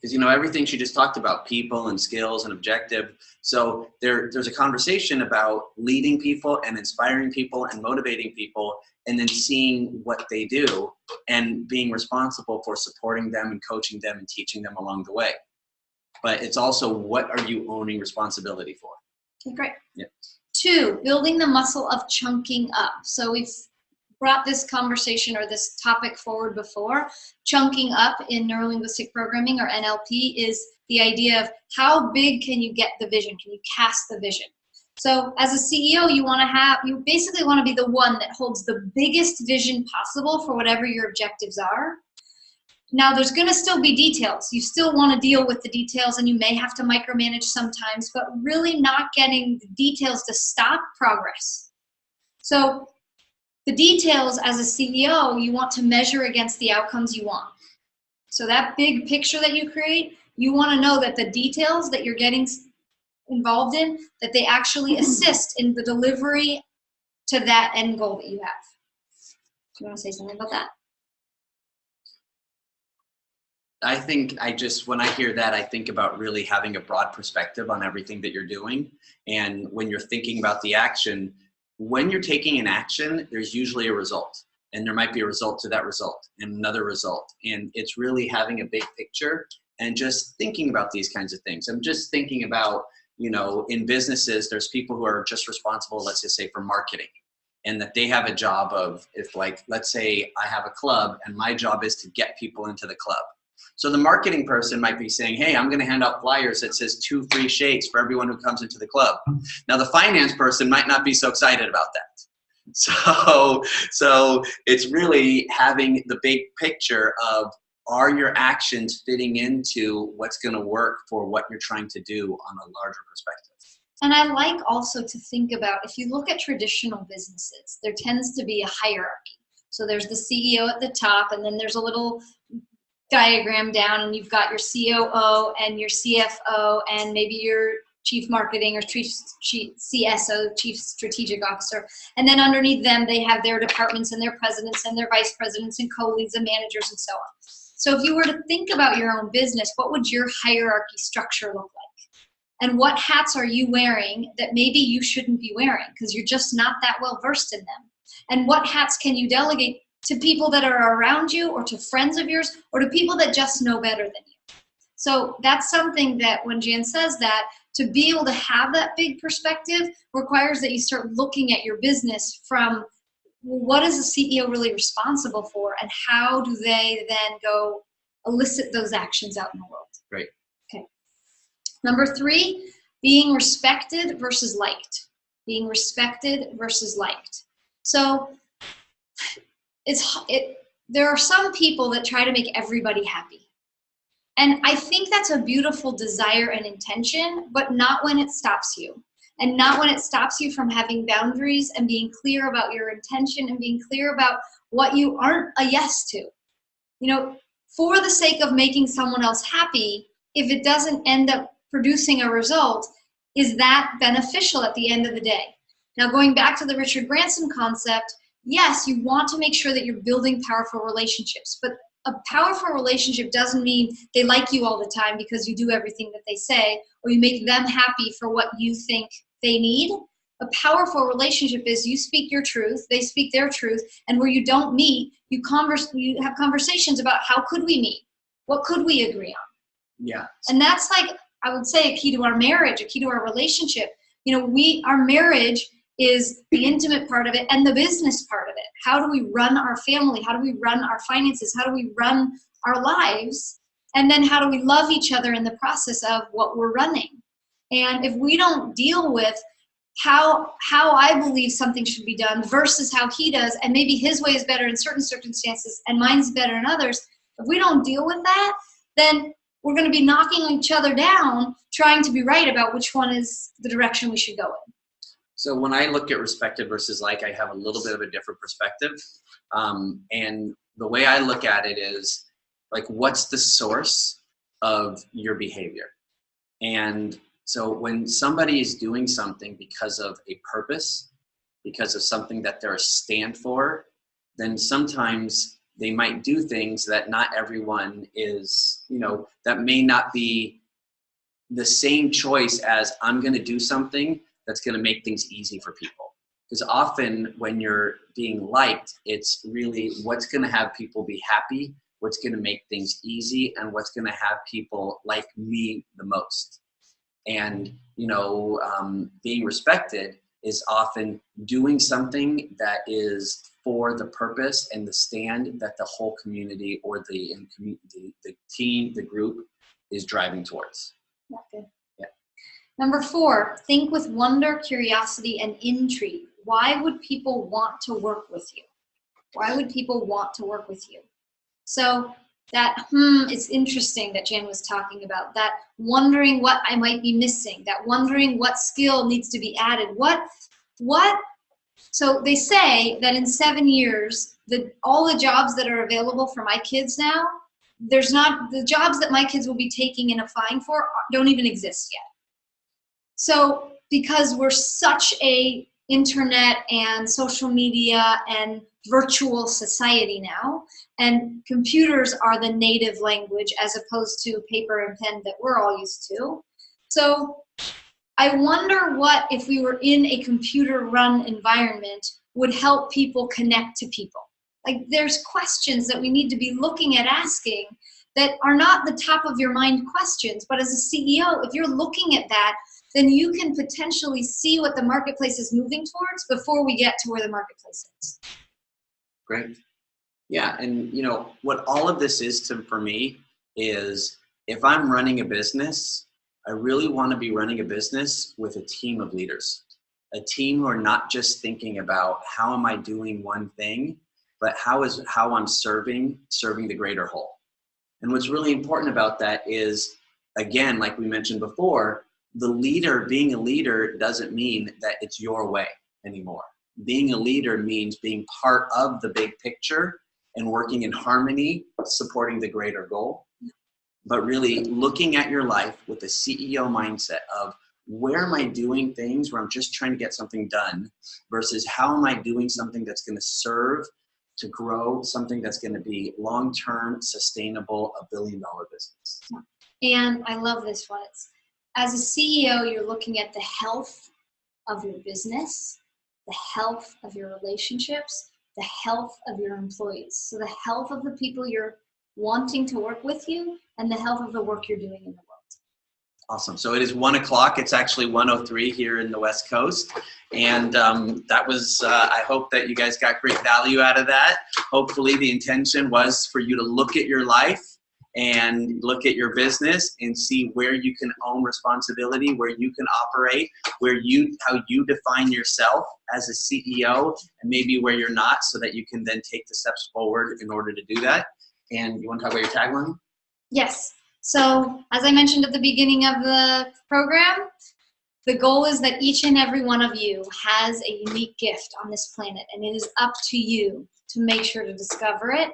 Because, you know, everything she just talked about, people and skills and objective. So there's a conversation about leading people and inspiring people and motivating people, and then seeing what they do and being responsible for supporting them and coaching them and teaching them along the way. But it's also, what are you owning responsibility for? Okay, great. Yeah. 2, building the muscle of chunking up. So we've brought this conversation or this topic forward before. Chunking up in neurolinguistic programming, or NLP, is the idea of how big can you get the vision? Can you cast the vision? So as a CEO, you basically want to be the one that holds the biggest vision possible for whatever your objectives are. Now, there's going to still be details. You still want to deal with the details, and you may have to micromanage sometimes, but really not getting the details to stop progress. So the details as a CEO, you want to measure against the outcomes you want. So that big picture that you create, you want to know that the details that you're getting involved in, that they actually assist in the delivery to that end goal that you have. Do you want to say something about that? I think when I hear that, I think about really having a broad perspective on everything that you're doing. And when you're thinking about the action, when you're taking an action, there's usually a result. And there might be a result to that result and another result. And it's really having a big picture and just thinking about these kinds of things. I'm just thinking about, in businesses, there's people who are just responsible, let's just say, for marketing. And that they have a job of, let's say I have a club and my job is to get people into the club. So the marketing person might be saying, hey, I'm going to hand out flyers that says 2 free shakes for everyone who comes into the club. Now the finance person might not be so excited about that. So it's really having the big picture of, are your actions fitting into what's going to work for what you're trying to do on a larger perspective? And I like also to think about, if you look at traditional businesses, there tends to be a hierarchy. So there's the CEO at the top, and then there's a little diagram down, and you've got your COO and your CFO and maybe your chief marketing or CSO, chief strategic officer. And then underneath them, they have their departments and their presidents and their vice presidents and co-leads and managers and so on. So if you were to think about your own business, what would your hierarchy structure look like? And what hats are you wearing that maybe you shouldn't be wearing because you're just not that well versed in them? And what hats can you delegate to people that are around you, or to friends of yours, or to people that just know better than you? So that's something that when Jan says that, to be able to have that big perspective requires that you start looking at your business from, what is the CEO really responsible for, and how do they then go elicit those actions out in the world? Right. Okay. Number 3, being respected versus liked. Being respected versus liked. So there are some people that try to make everybody happy. And I think that's a beautiful desire and intention, but not when it stops you. And not when it stops you from having boundaries and being clear about your intention and being clear about what you aren't a yes to. For the sake of making someone else happy, if it doesn't end up producing a result, is that beneficial at the end of the day? Now, going back to the Richard Branson concept, yes, you want to make sure that you're building powerful relationships, but a powerful relationship doesn't mean they like you all the time because you do everything that they say, or you make them happy for what you think they need. A powerful relationship is you speak your truth, they speak their truth, and where you don't meet, you have conversations about how could we meet? What could we agree on? Yeah. And that's, I would say, a key to our marriage, a key to our relationship. Our marriage is the intimate part of it and the business part of it. How do we run our family? How do we run our finances? How do we run our lives? And then how do we love each other in the process of what we're running? And if we don't deal with how I believe something should be done versus how he does, and maybe his way is better in certain circumstances and mine's better in others, if we don't deal with that, then we're going to be knocking each other down, trying to be right about which one is the direction we should go in. So when I look at respected versus like, I have a little bit of a different perspective. And the way I look at it is, what's the source of your behavior? And so when somebody is doing something because of a purpose, because of something that they're a stand for, then sometimes they might do things that not everyone is, that may not be the same choice as, I'm going to do something that's going to make things easy for people. Because often when you're being liked, it's really what's going to have people be happy, what's going to make things easy, and what's going to have people like me the most. And, being respected is often doing something that is for the purpose and the stand that the whole community or the team, the group is driving towards. Okay. Yeah. Number 4, think with wonder, curiosity, and intrigue. Why would people want to work with you? Why would people want to work with you? So that, it's interesting that Jan was talking about, that wondering what I might be missing, that wondering what skill needs to be added. So they say that in 7 years, all the jobs that are available for my kids now, the jobs that my kids will be taking and applying for don't even exist yet. So because we're such a internet and social media and virtual society now, and computers are the native language as opposed to paper and pen that we're all used to. So I wonder what, if we were in a computer-run environment, would help people connect to people. Like, there's questions that we need to be looking at asking that are not the top of your mind questions, but as a CEO, if you're looking at that, then you can potentially see what the marketplace is moving towards before we get to where the marketplace is. Great. Yeah, and what all of this is for me is, if I'm running a business, I really want to be running a business with a team of leaders, a team who are not just thinking about how am I doing one thing, but how I'm serving the greater whole. And what's really important about that is, again, like we mentioned before, being a leader doesn't mean that it's your way anymore. Being a leader means being part of the big picture and working in harmony, supporting the greater goal. But really looking at your life with a CEO mindset of, where am I doing things where I'm just trying to get something done versus how am I doing something that's going to serve to grow something that's going to be long-term, sustainable, $1 billion business. And I love this one. As a CEO, you're looking at the health of your business, the health of your relationships, the health of your employees. So the health of the people you're wanting to work with you, and the health of the work you're doing in the world. Awesome. So it is 1 o'clock. It's actually 1:03 here in the West Coast. And that was, I hope that you guys got great value out of that. Hopefully the intention was for you to look at your life and look at your business and see where you can own responsibility, where you can operate, how you define yourself as a CEO, and maybe where you're not, so that you can then take the steps forward in order to do that. And you want to talk about your tagline? Yes. So as I mentioned at the beginning of the program, the goal is that each and every one of you has a unique gift on this planet, and it is up to you to make sure to discover it.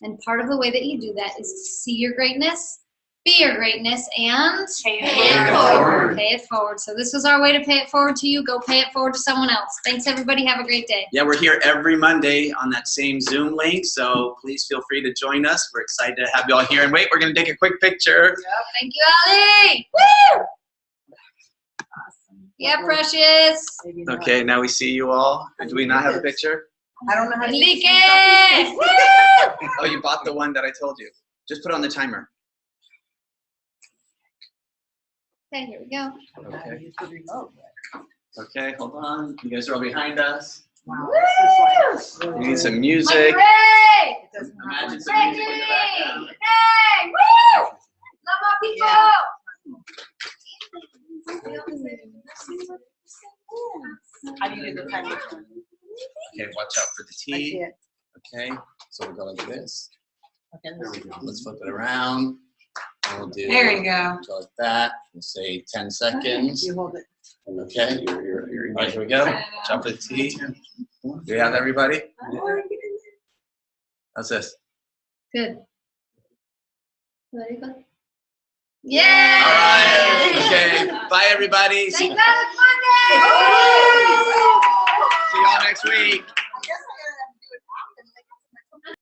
And part of the way that you do that is to see your greatness, be your greatness, and pay it forward. Pay it forward. So this was our way to pay it forward to you. Go pay it forward to someone else. Thanks, everybody. Have a great day. Yeah, we're here every Monday on that same Zoom link, so please feel free to join us. We're excited to have you all here. And wait, we're going to take a quick picture. Yep. Thank you, Ali. Woo! Awesome. Yeah, precious. Okay, now we see you all. Do we not have a picture? I don't know how to Enrique! Woo! Oh, you bought the one that I told you. Just put it on the timer. Okay, here we go. Okay. Okay, hold on. You guys are all behind us. Wow, Woo! We need some music. Ray! Imagine some music in the background. Hey! Woo! Love my people! How do you do the timer? Okay, watch out for the T. Okay, so we'll go like this. Okay, Let's flip it around. And we'll do there you go. like that. We'll say 10 seconds. You hold it. Okay, all right, here we go. Watch out for the T. Do you have everybody? How's this? Good. Very good. All Yeah! right. Okay. Bye, everybody. See Thank God it's Monday! you all next week.